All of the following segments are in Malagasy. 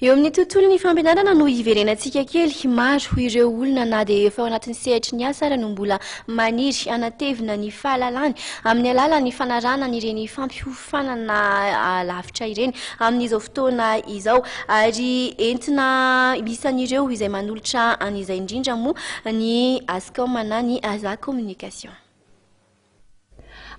Eo amin'ny tontolon'ny fampianarana no iverenantsika kely maro ireo olona na dia efa ao anatin'ny sehatry ny asa ary no mbola maniry anatevina ny fahalalany amin'ny alalan'ny fanarana ireny fampiofanana lavitra ireny amin'izao fotoana izao, ary entina isan'ireo izay manolotra an'izay indrindra moa ny ASCOM na ny ASA communication.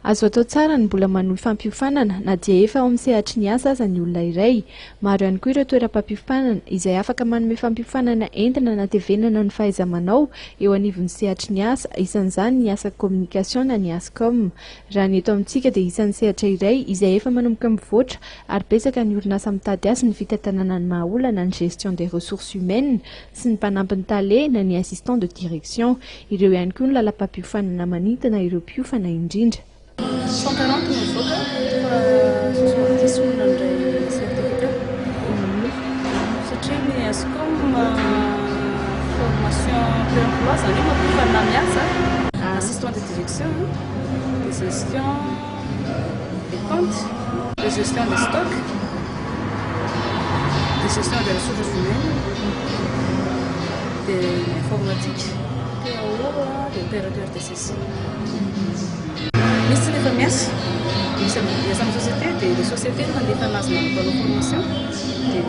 Azo atao tsara ny mbola manohy fampiofanana na dia efa ao amin'ny sehatry ny asa aza ny olona iray. Maro ihany koa ireo toeram-pampiofanana izay afaka manome fampiofanana entina na tevenana ny fahaiza-manao eo anivon'ny sehatry ny asa, isan'izany ny ASA communication na ny ASCOM. Raha ny eto amintsika dia isan'ny sehatra iray izay efa manomboka mivoatra ary betsaka ny orinasa mitady asa ny fitantanana ny mahaolana ny gestion des ressources humaines sy ny mpanampy ny tale na ny assistant de direction. Ireo ihany koa ny lalam-pampiofanana manintona ireo mpiofana indrindra. 140 mivoaka fa 70 mandray certificat satria ny ASCOM formation pré-emploi zany mampiofana miasa assistant de direction de gestion des comptes, de gestion des stocks, de gestion des ressources humaines, de l'informatique, de opérateur de saisie. Misy rehefa miasa miasa amin'ny société dia le société no mandefa anazy manao formation dia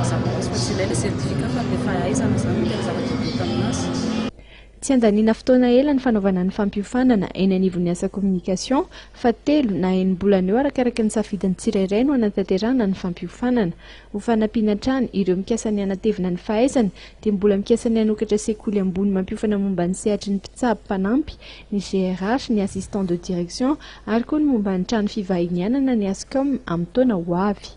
zavatra fa tsy ilaina certificat fa andefa aizana zany tena zavatra bota aminazy. Tsy andaniana fotoana ela ny fanaovana ny fampiofanana eny anivon'ny ASA communication fa 3 na 9 bolana eo arakaraka ny safidin'ny tsirairay no anatanterahana ny fampiofanana. Ho fanampiana hatrany ireo mikasa ny anatevina ny fahaizana dia mbola mikasa ny hanokatra sekoly ambony mampiofana momba ny sehatry ny mpitsabo mpanampy, ny GRH, ny assistant de direction ary koa ny momba ny trano fivahinianana ny ASCOM amin'ny taona ho avy.